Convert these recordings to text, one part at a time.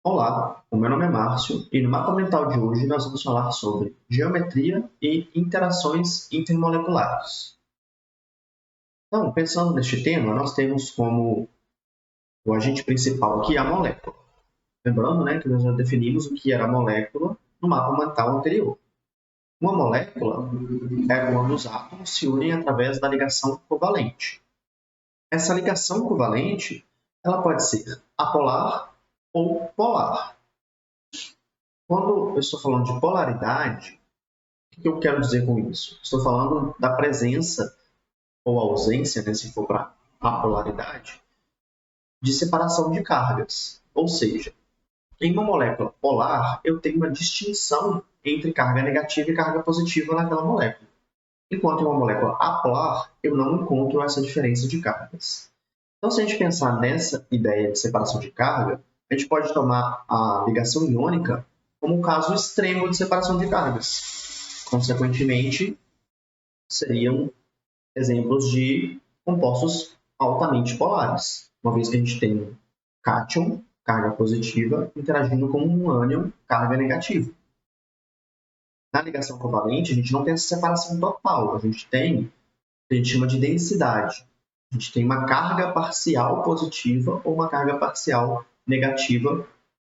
Olá, o meu nome é Márcio e no mapa mental de hoje nós vamos falar sobre geometria e interações intermoleculares. Então, pensando neste tema, nós temos como o agente principal aqui a molécula. Lembrando, que nós já definimos o que era a molécula no mapa mental anterior. Uma molécula é quando os átomos se unem através da ligação covalente. Essa ligação covalente ela pode ser apolar ou polar. Quando eu estou falando de polaridade, o que eu quero dizer com isso? Estou falando da presença ou ausência, se for para a polaridade, de separação de cargas. Ou seja, em uma molécula polar, eu tenho uma distinção entre carga negativa e carga positiva naquela molécula. Enquanto em uma molécula apolar, eu não encontro essa diferença de cargas. Então, se a gente pensar nessa ideia de separação de carga, a gente pode tomar a ligação iônica como um caso extremo de separação de cargas. Consequentemente, seriam exemplos de compostos altamente polares, uma vez que a gente tem um cátion, carga positiva, interagindo com um ânion, carga negativa. Na ligação covalente, a gente não tem essa separação total, a gente tem o que a gente chama de densidade. A gente tem uma carga parcial positiva ou uma carga parcial negativa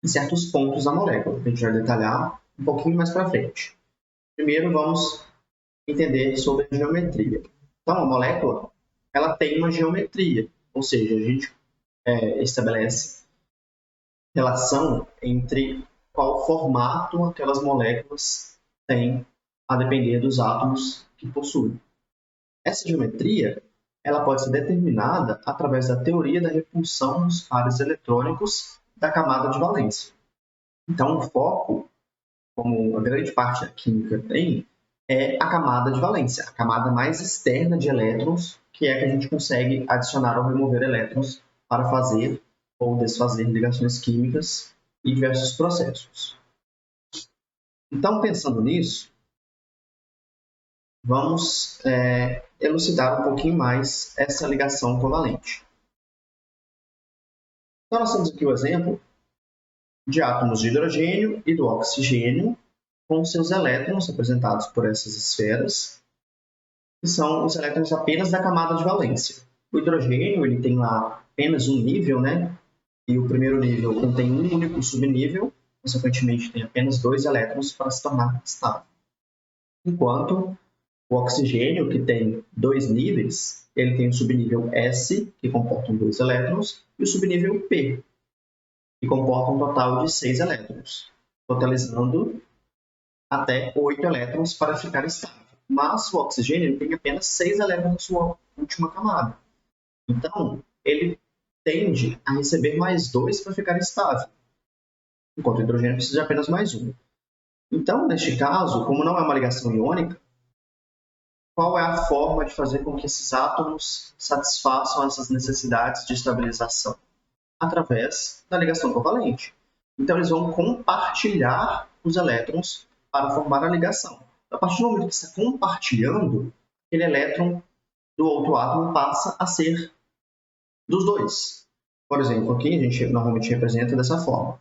em certos pontos da molécula. A gente vai detalhar um pouquinho mais para frente. Primeiro, vamos entender sobre a geometria. Então, a molécula ela tem uma geometria, ou seja, a gente estabelece relação entre qual formato aquelas moléculas têm a depender dos átomos que possuem. Essa geometria ela pode ser determinada através da teoria da repulsão dos pares eletrônicos da camada de valência. Então, o foco, como a grande parte da química tem, é a camada de valência, a camada mais externa de elétrons, que é a que a gente consegue adicionar ou remover elétrons para fazer ou desfazer ligações químicas e diversos processos. Então, pensando nisso, vamos elucidar um pouquinho mais essa ligação covalente. Então, nós temos aqui o exemplo de átomos de hidrogênio e do oxigênio com seus elétrons representados por essas esferas, que são os elétrons apenas da camada de valência. O hidrogênio ele tem lá apenas um nível, e o primeiro nível contém um único subnível, consequentemente tem apenas 2 elétrons para se tornar estável. Enquanto o oxigênio, que tem 2 níveis, ele tem o subnível S, que comporta 2 elétrons, e o subnível P, que comporta um total de 6 elétrons, totalizando até 8 elétrons para ficar estável. Mas o oxigênio tem apenas 6 elétrons na sua última camada. Então, ele tende a receber mais 2 para ficar estável, enquanto o hidrogênio precisa de apenas mais 1. Então, neste caso, como não é uma ligação iônica, qual é a forma de fazer com que esses átomos satisfaçam essas necessidades de estabilização? Através da ligação covalente. Então, eles vão compartilhar os elétrons para formar a ligação. A partir do momento que está compartilhando, aquele elétron do outro átomo passa a ser dos 2. Por exemplo, aqui a gente normalmente representa dessa forma.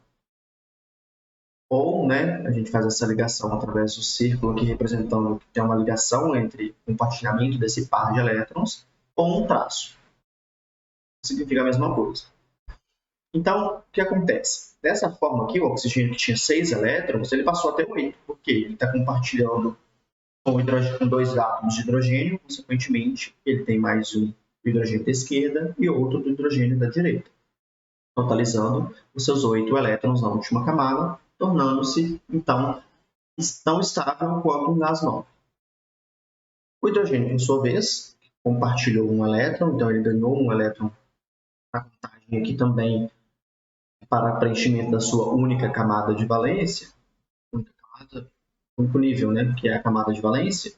Ou, a gente faz essa ligação através do círculo aqui representando que tem uma ligação entre o compartilhamento desse par de elétrons, ou um traço. Significa a mesma coisa. Então, o que acontece? Dessa forma aqui, o oxigênio que tinha 6 elétrons, ele passou a ter 8, porque ele está compartilhando com 2 átomos de hidrogênio, consequentemente, ele tem mais um do hidrogênio da esquerda e outro do hidrogênio da direita, totalizando os seus 8 elétrons na última camada, tornando-se, então, tão estável quanto um gás nobre. O hidrogênio, por sua vez, compartilhou um elétron, então ele ganhou um elétron na contagem aqui também para preenchimento da sua única camada de valência, único nível, que é a camada de valência,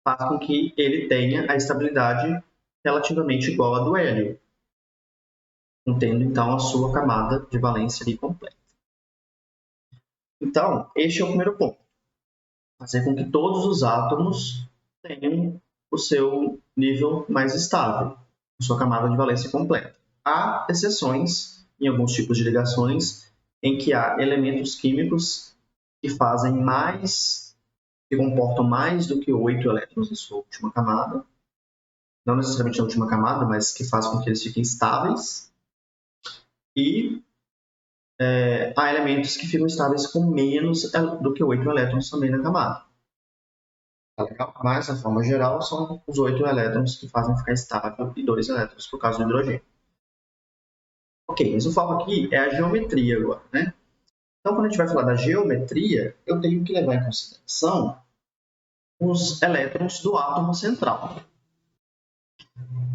faz com que ele tenha a estabilidade relativamente igual à do hélio, contendo então a sua camada de valência ali completa. Então, este é o primeiro ponto. Fazer com que todos os átomos tenham o seu nível mais estável, a sua camada de valência completa. Há exceções em alguns tipos de ligações em que há elementos químicos que comportam mais do que 8 elétrons em sua última camada, não necessariamente na última camada, mas que faz com que eles fiquem estáveis, e há elementos que ficam estáveis com menos do que 8 elétrons também na camada. Tá legal? Mas, na forma geral, são os 8 elétrons que fazem ficar estável e 2 elétrons por causa do hidrogênio. Ok, mas o foco aqui é a geometria agora, né? Então, quando a gente vai falar da geometria, eu tenho que levar em consideração os elétrons do átomo central.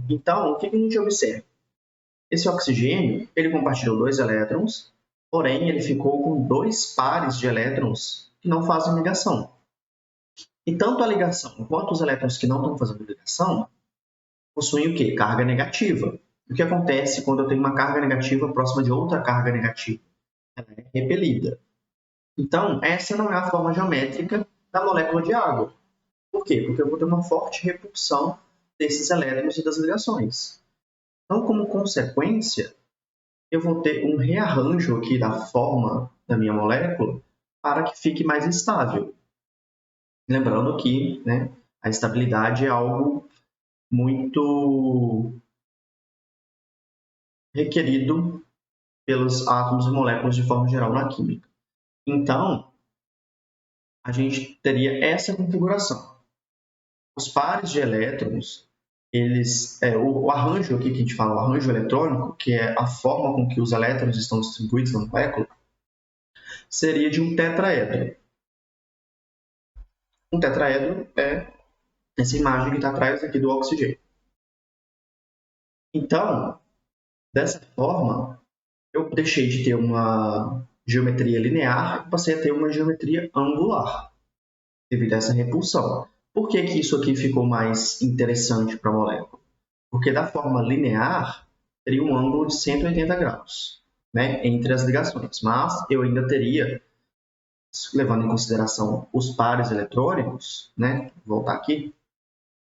Então, o que a gente observa? Esse oxigênio, ele compartilhou 2 elétrons, porém ele ficou com 2 pares de elétrons que não fazem ligação. E tanto a ligação quanto os elétrons que não estão fazendo ligação possuem o quê? Carga negativa. O que acontece quando eu tenho uma carga negativa próxima de outra carga negativa? Ela é repelida. Então, essa não é a forma geométrica da molécula de água. Por quê? Porque eu vou ter uma forte repulsão desses elétrons e das ligações. Então, como consequência, eu vou ter um rearranjo aqui da forma da minha molécula para que fique mais estável. Lembrando que, né, a estabilidade é algo muito requerido pelos átomos e moléculas de forma geral na química. Então, a gente teria essa configuração. Os pares de elétrons, o arranjo aqui que a gente fala, o arranjo eletrônico, que é a forma com que os elétrons estão distribuídos na molécula, seria de um tetraedro. Um tetraedro é essa imagem que está atrás aqui do oxigênio. Então, dessa forma, eu deixei de ter uma geometria linear e passei a ter uma geometria angular, devido a essa repulsão. Por que isso aqui ficou mais interessante para a molécula? Porque da forma linear, teria um ângulo de 180 graus, né, entre as ligações. Mas eu ainda teria, levando em consideração os pares eletrônicos, né, vou voltar aqui,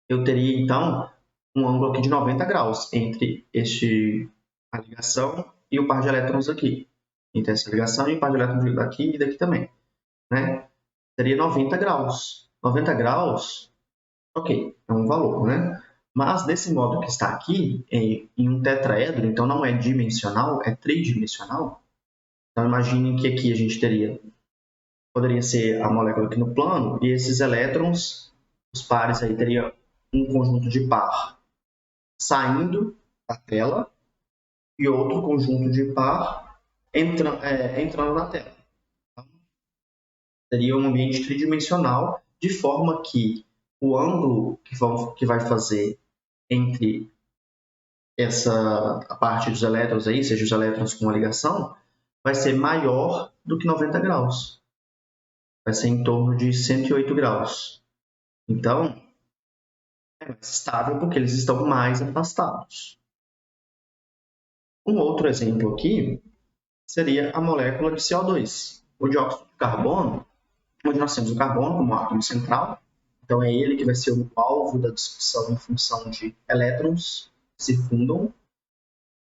eu teria, então, um ângulo aqui de 90 graus entre a ligação e o par de elétrons aqui. Entre essa ligação e o par de elétrons daqui e daqui também. Né? Teria 90 graus. 90 graus, ok, é um valor, né? Mas desse modo que está aqui, em um tetraedro, então não é dimensional, é tridimensional. Então imagine que aqui a gente poderia ser a molécula aqui no plano, e esses elétrons, os pares aí, teria um conjunto de par saindo da tela e outro conjunto de par entrando na tela. Então, seria um ambiente tridimensional, de forma que o ângulo que vai fazer entre a parte dos elétrons aí, seja os elétrons com a ligação, vai ser maior do que 90 graus. Vai ser em torno de 108 graus. Então, é mais estável porque eles estão mais afastados. Um outro exemplo aqui seria a molécula de CO2, o dióxido de carbono, onde nós temos o carbono como átomo central, então é ele que vai ser o alvo da discussão em função de elétrons que circundam,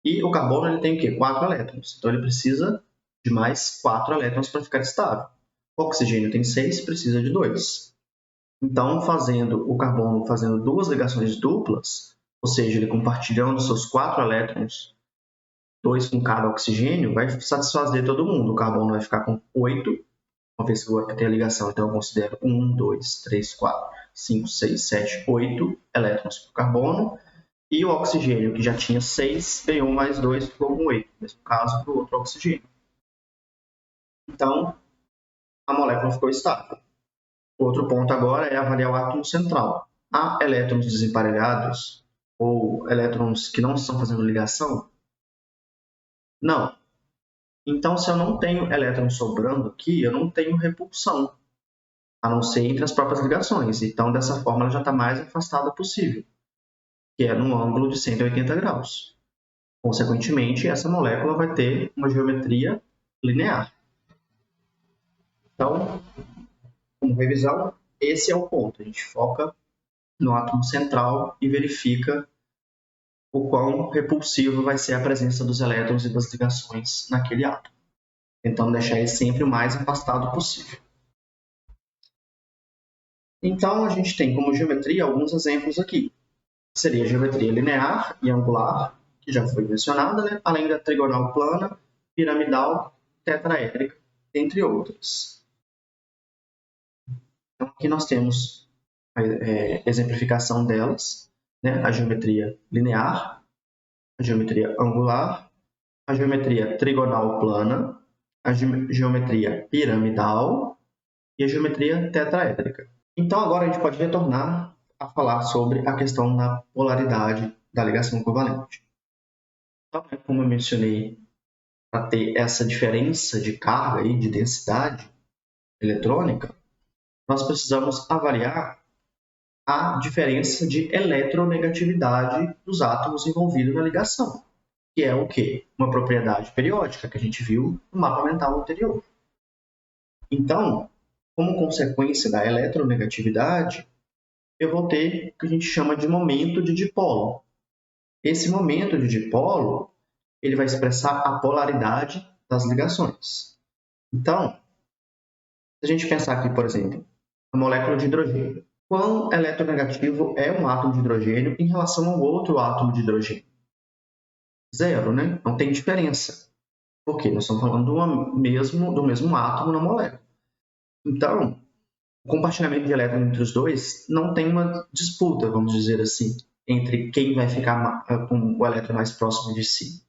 e o carbono ele tem o quê? 4 elétrons, então ele precisa de mais 4 elétrons para ficar estável. O oxigênio tem 6, precisa de 2. Então, o carbono fazendo 2 ligações duplas, ou seja, ele compartilhando seus 4 elétrons, 2 com cada oxigênio, vai satisfazer todo mundo. O carbono vai ficar com 8, uma vez que eu tenho a ligação, então eu considero 1, 2, 3, 4, 5, 6, 7, 8 elétrons para o carbono, e o oxigênio, que já tinha 6, ganhou mais 2, ficou com 8, no mesmo caso para o outro oxigênio. Então, a molécula ficou estável. Outro ponto agora é avaliar o átomo central. Há elétrons desemparelhados ou elétrons que não estão fazendo ligação? Não. Então, se eu não tenho elétrons sobrando aqui, eu não tenho repulsão, a não ser entre as próprias ligações. Então, dessa forma, ela já está mais afastada possível, que é num ângulo de 180 graus. Consequentemente, essa molécula vai ter uma geometria linear. Então, como revisão, esse é o ponto. A gente foca no átomo central e verifica o quão repulsivo vai ser a presença dos elétrons e das ligações naquele átomo. tentando deixar ele sempre o mais afastado possível. Então, a gente tem como geometria alguns exemplos aqui. Seria a geometria linear e angular, que já foi mencionada, né? Além da trigonal plana, piramidal, tetraédrica, entre outras. Então, aqui nós temos a exemplificação delas, né? A geometria linear, a geometria angular, a geometria trigonal plana, a geometria piramidal e a geometria tetraédrica. Então, agora a gente pode retornar a falar sobre a questão da polaridade da ligação covalente. Então, como eu mencionei, para ter essa diferença de carga e de densidade eletrônica, nós precisamos avaliar a diferença de eletronegatividade dos átomos envolvidos na ligação, que é o quê? Uma propriedade periódica que a gente viu no mapa mental anterior. Então, como consequência da eletronegatividade, eu vou ter o que a gente chama de momento de dipolo. Esse momento de dipolo ele vai expressar a polaridade das ligações. Então, se a gente pensar aqui, por exemplo, a molécula de hidrogênio. Quão eletronegativo é um átomo de hidrogênio em relação ao outro átomo de hidrogênio? Zero, né? Não tem diferença. Por quê? Nós estamos falando do mesmo átomo na molécula. Então, o compartilhamento de elétrons entre os dois não tem uma disputa, vamos dizer assim, entre quem vai ficar com o elétron mais próximo de si.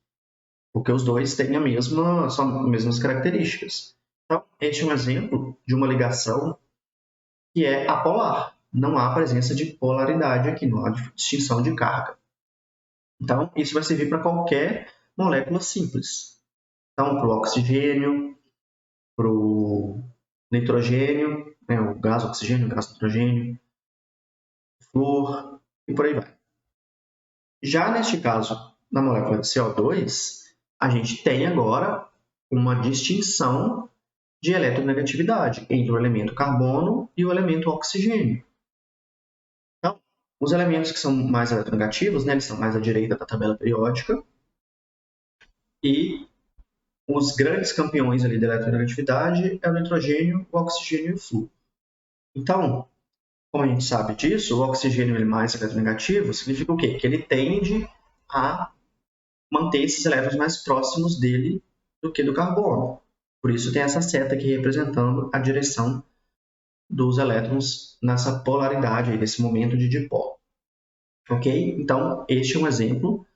Porque os dois têm são as mesmas características. Então, este é um exemplo de uma ligação que é apolar. Não há presença de polaridade aqui, não há distinção de carga. Então, isso vai servir para qualquer molécula simples. Então, para o oxigênio, para o nitrogênio, né, o gás oxigênio, o gás nitrogênio, flúor e por aí vai. Já neste caso, na molécula de CO2, a gente tem agora uma distinção de eletronegatividade entre o elemento carbono e o elemento oxigênio. Então, os elementos que são mais eletronegativos, né, eles estão mais à direita da tabela periódica, e os grandes campeões ali da eletronegatividade é o nitrogênio, o oxigênio e o flúor. Então, como a gente sabe disso, o oxigênio ele mais eletronegativo significa o quê? Que ele tende a manter esses elétrons mais próximos dele do que do carbono. Por isso tem essa seta aqui representando a direção dos elétrons nessa polaridade, nesse momento de dipolo. Ok? Então, este é um exemplo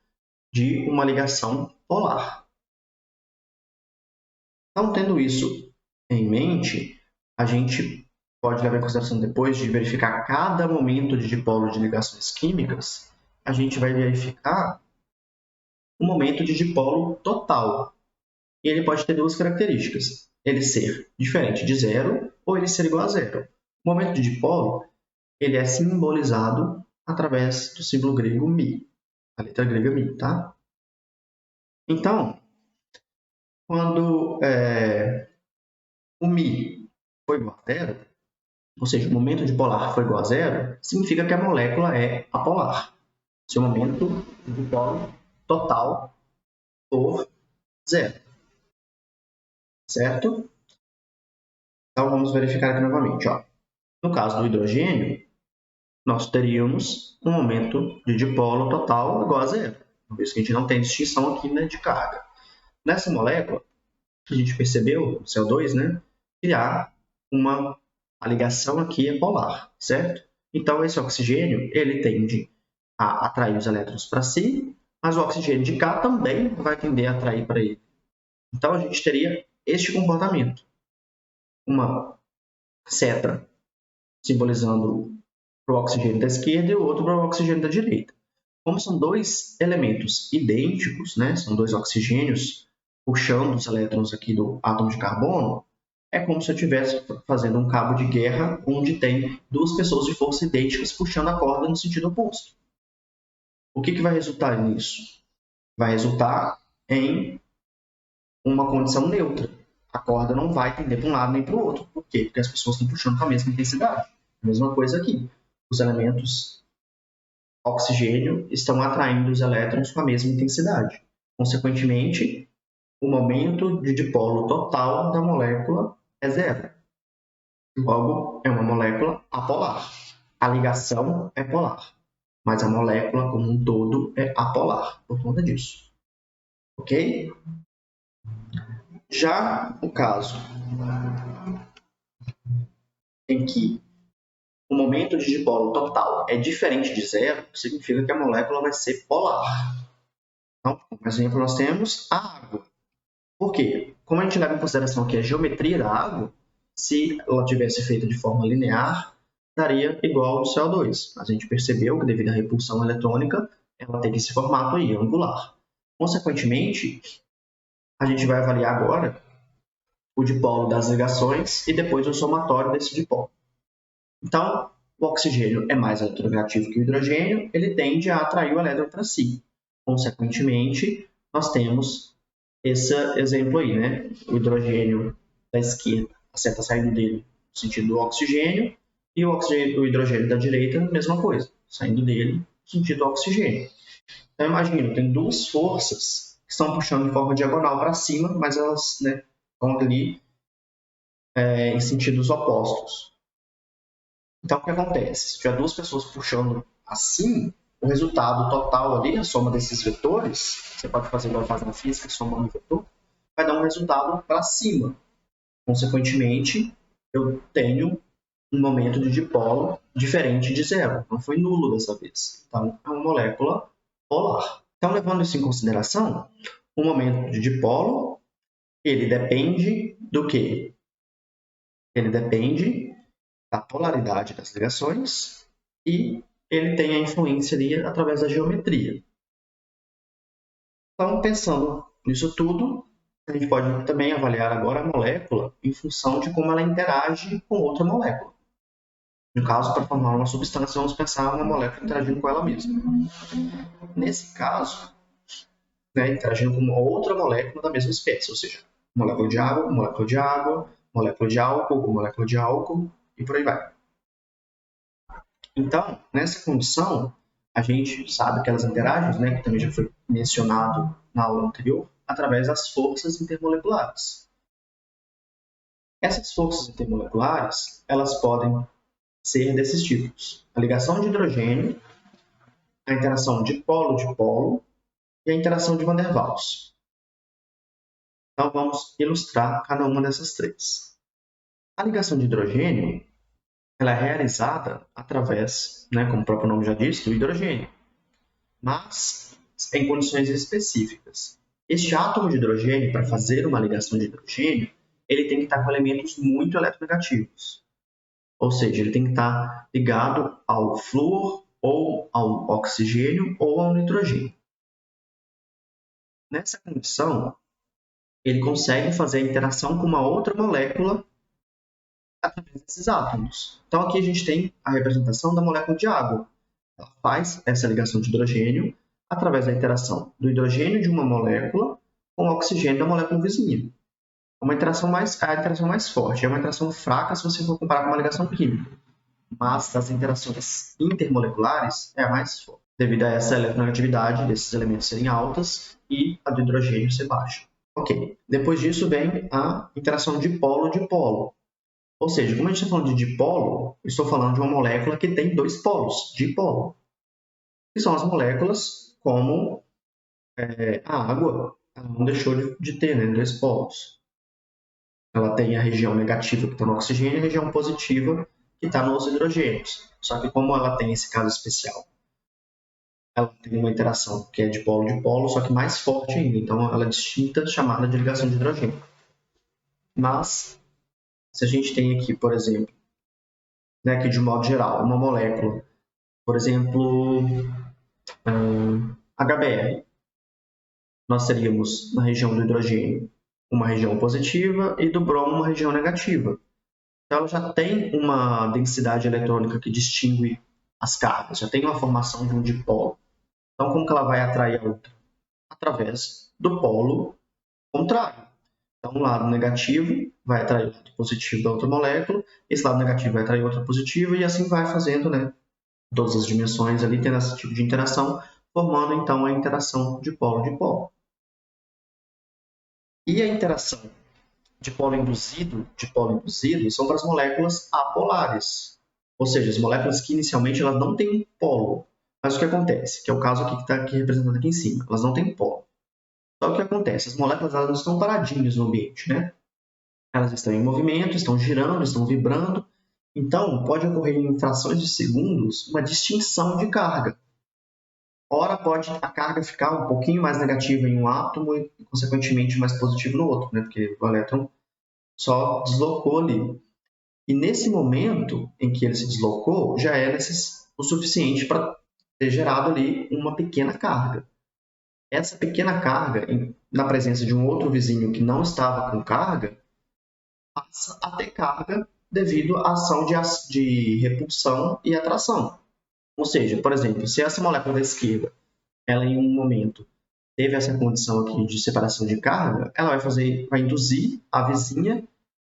de uma ligação polar. Então, tendo isso em mente, a gente pode levar em consideração, depois de verificar cada momento de dipolo de ligações químicas, a gente vai verificar o momento de dipolo total. E ele pode ter duas características: ele ser diferente de zero ou ele ser igual a zero. O momento de dipolo ele é simbolizado através do símbolo grego Mi, a letra grega Mi, tá? Então, quando o Mi for igual a zero, ou seja, o momento dipolar for igual a zero, significa que a molécula é apolar. Se o momento dipolo total for zero. Certo? Então, vamos verificar aqui novamente. Ó. No caso do hidrogênio, nós teríamos um momento de dipolo total igual a zero. Por isso que a gente não tem distinção aqui, né, de carga. Nessa molécula, a gente percebeu, o CO2, né, que há a ligação aqui é polar, certo? Então, esse oxigênio, ele tende a atrair os elétrons para si, mas o oxigênio de cá também vai tender a atrair para ele. Então, a gente teria este comportamento. Uma seta simbolizando para o oxigênio da esquerda e o outro para o oxigênio da direita. Como são dois elementos idênticos, né, são dois oxigênios puxando os elétrons aqui do átomo de carbono, é como se eu estivesse fazendo um cabo de guerra onde tem duas pessoas de força idênticas puxando a corda no sentido oposto. O que vai resultar nisso? Vai resultar em uma condição neutra. A corda não vai tender para um lado nem para o outro. Por quê? Porque as pessoas estão puxando com a mesma intensidade. A mesma coisa aqui. Os elementos oxigênio estão atraindo os elétrons com a mesma intensidade. Consequentemente, o momento de dipolo total da molécula é zero. Logo, é uma molécula apolar. A ligação é polar, mas a molécula como um todo é apolar por conta disso. Ok? Já o caso em que o momento de dipolo total é diferente de zero, significa que a molécula vai ser polar. Então, como exemplo, nós temos a água. Por quê? Como a gente leva em consideração aqui a geometria da água, se ela tivesse feita de forma linear, daria igual ao CO2. Mas a gente percebeu que, devido à repulsão eletrônica, ela tem esse formato aí, angular. Consequentemente, a gente vai avaliar agora o dipolo das ligações e depois o somatório desse dipolo. Então, o oxigênio é mais eletronegativo que o hidrogênio, ele tende a atrair o elétron para si. Consequentemente, nós temos esse exemplo aí, né? O hidrogênio da esquerda, a seta saindo dele no sentido do oxigênio, e o hidrogênio da direita, mesma coisa, saindo dele no sentido do oxigênio. Então, imagina, tem duas forças que estão puxando de forma diagonal para cima, mas elas, né, estão ali em sentidos opostos. Então, o que acontece? Se tiver duas pessoas puxando assim, o resultado total ali, a soma desses vetores, você pode fazer igual faz na física, somando o vetor, vai dar um resultado para cima. Consequentemente, eu tenho um momento de dipolo diferente de zero. Não foi nulo dessa vez. Então, é uma molécula polar. Então, levando isso em consideração, o momento de dipolo, ele depende do quê? Ele depende da polaridade das ligações e ele tem a influência ali através da geometria. Então, pensando nisso tudo, a gente pode também avaliar agora a molécula em função de como ela interage com outra molécula. No caso, para formar uma substância, vamos pensar uma molécula interagindo com ela mesma. Nesse caso, interagindo com outra molécula da mesma espécie, ou seja, molécula de água, molécula de água, molécula de álcool, molécula de álcool e por aí vai. Então, nessa condição, a gente sabe que elas interagem, né, que também já foi mencionado na aula anterior, através das forças intermoleculares. Essas forças intermoleculares, elas podem ser desses tipos: a ligação de hidrogênio, a interação dipolo-dipolo e a interação de Van der Waals. Então, vamos ilustrar cada uma dessas três. A ligação de hidrogênio ela é realizada através, como o próprio nome já diz, do hidrogênio, mas em condições específicas. Este átomo de hidrogênio, para fazer uma ligação de hidrogênio, ele tem que estar com elementos muito eletronegativos. Ou seja, ele tem que estar ligado ao flúor, ou ao oxigênio, ou ao nitrogênio. Nessa condição, ele consegue fazer a interação com uma outra molécula através desses átomos. Então, aqui a gente tem a representação da molécula de água. Ela faz essa ligação de hidrogênio através da interação do hidrogênio de uma molécula com o oxigênio da molécula vizinha. É a interação mais forte, é uma interação fraca se você for comparar com uma ligação química. Mas das interações intermoleculares é a mais forte, devido a essa eletronegatividade desses elementos serem altas e a do hidrogênio ser baixa. Ok, depois disso vem a interação dipolo-dipolo. Ou seja, como a gente está falando de dipolo, eu estou falando de uma molécula que tem dois polos, dipolo. Que são as moléculas como a água, ela não deixou de ter, dois polos. Ela tem a região negativa que está no oxigênio e a região positiva que está nos hidrogênios. Só que como ela tem esse caso especial, ela tem uma interação que é dipolo-dipolo, só que mais forte ainda. Então ela é distinta, chamada de ligação de hidrogênio. Mas, se a gente tem aqui, por exemplo, que de modo geral, uma molécula, por exemplo, HBr, nós teríamos na região do hidrogênio uma região positiva e do bromo uma região negativa. Então, ela já tem uma densidade eletrônica que distingue as cargas, já tem uma formação de um dipolo. Então, como que ela vai atrair a outra? Através do polo contrário. Então, um lado negativo vai atrair o lado positivo da outra molécula, esse lado negativo vai atrair outra positiva e assim vai fazendo, todas as dimensões ali tendo esse tipo de interação, formando então a interação dipolo-dipolo. E a interação de polo induzido são para as moléculas apolares. Ou seja, as moléculas que inicialmente elas não têm um polo. Mas o que acontece? Que é o caso aqui que está aqui representado aqui em cima. Elas não têm polo. Só o que acontece? As moléculas elas não estão paradinhas no ambiente, né? Elas estão em movimento, estão girando, estão vibrando. Então, pode ocorrer em frações de segundos uma distinção de carga. Ora, pode a carga ficar um pouquinho mais negativa em um átomo e, consequentemente, mais positiva no outro, né? Porque o elétron só deslocou ali. E nesse momento em que ele se deslocou, já é o suficiente para ter gerado ali uma pequena carga. Essa pequena carga, na presença de um outro vizinho que não estava com carga, passa a ter carga devido à ação de repulsão e atração. Ou seja, por exemplo, se essa molécula da esquerda, ela em um momento teve essa condição aqui de separação de carga, ela vai induzir a vizinha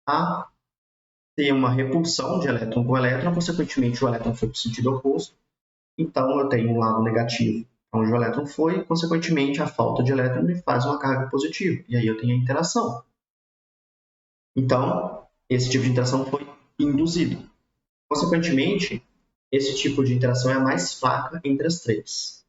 a ter uma repulsão de elétron com elétron, consequentemente o elétron foi para o sentido oposto, então eu tenho um lado negativo onde o elétron foi, consequentemente a falta de elétron me faz uma carga positiva, e aí eu tenho a interação. Então, esse tipo de interação foi induzido. Consequentemente, esse tipo de interação é a mais fraca entre as três.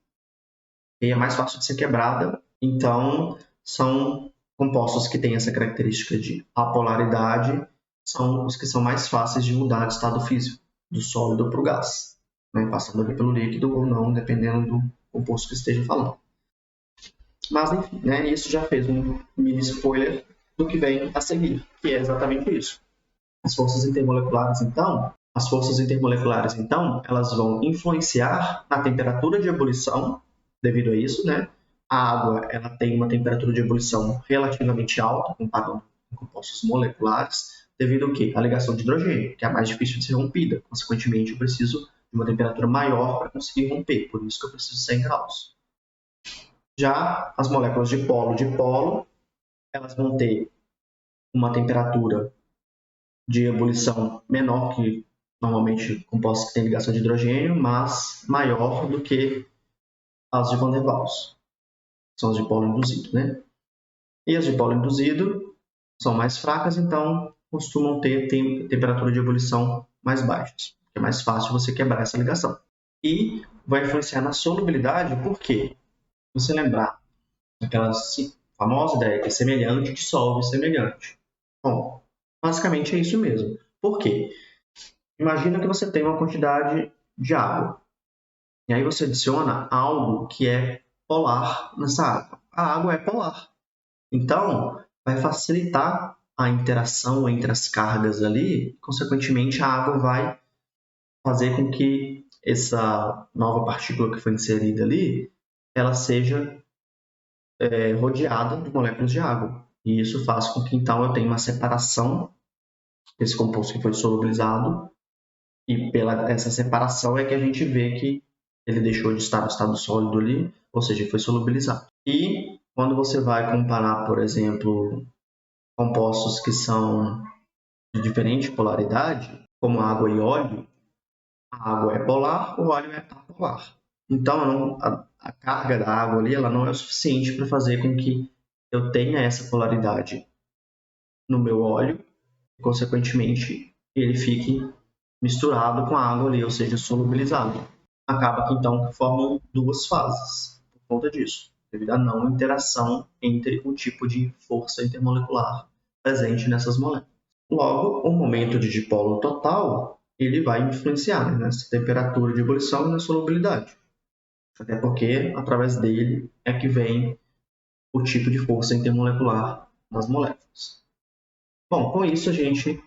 E é mais fácil de ser quebrada, então são compostos que têm essa característica de apolaridade, são os que são mais fáceis de mudar de estado físico, do sólido para o gás, né? Passando ali pelo líquido ou não, dependendo do composto que esteja falando. Mas, enfim, né, isso já fez um mini spoiler do que vem a seguir, que é exatamente isso. As forças intermoleculares, então, elas vão influenciar na temperatura de ebulição, devido a isso, né? A água ela tem uma temperatura de ebulição relativamente alta, comparando com compostos moleculares, devido ao quê? À ligação de hidrogênio, que é a mais difícil de ser rompida. Consequentemente, eu preciso de uma temperatura maior para conseguir romper, por isso que eu preciso de 100 graus. Já as moléculas de polo, elas vão ter uma temperatura de ebulição menor que normalmente compostos que têm ligação de hidrogênio, mas maior do que as de Van der Waals, são as de polo induzido, né? E as de polo induzido são mais fracas, então costumam ter temperatura de ebulição mais baixas. É mais fácil você quebrar essa ligação. E vai influenciar na solubilidade, por quê? Se você lembrar daquela famosa ideia que é semelhante dissolve semelhante. Bom, basicamente é isso mesmo. Por quê? Imagina que você tem uma quantidade de água. E aí você adiciona algo que é polar nessa água. A água é polar. Então, vai facilitar a interação entre as cargas ali. Consequentemente, a água vai fazer com que essa nova partícula que foi inserida ali, ela seja rodeada de moléculas de água. E isso faz com que, então, eu tenha uma separação desse composto que foi solubilizado. E pela essa separação é que a gente vê que ele deixou de estar no estado sólido ali, ou seja, foi solubilizado. E quando você vai comparar, por exemplo, compostos que são de diferente polaridade, como água e óleo, a água é polar, o óleo é apolar. Então, a carga da água ali ela não é o suficiente para fazer com que eu tenha essa polaridade no meu óleo, e, consequentemente, ele fique misturado com a água ali, ou seja, solubilizado. Acaba que, então, formam duas fases por conta disso, devido à não interação entre o tipo de força intermolecular presente nessas moléculas. Logo, o momento de dipolo total ele vai influenciar nessa temperatura de ebulição e na solubilidade. Até porque, através dele, é que vem o tipo de força intermolecular nas moléculas. Bom, com isso a gente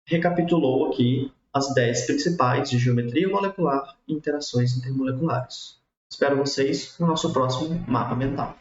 recapitulou aqui as 10 principais de geometria molecular e interações intermoleculares. Espero vocês no nosso próximo mapa mental.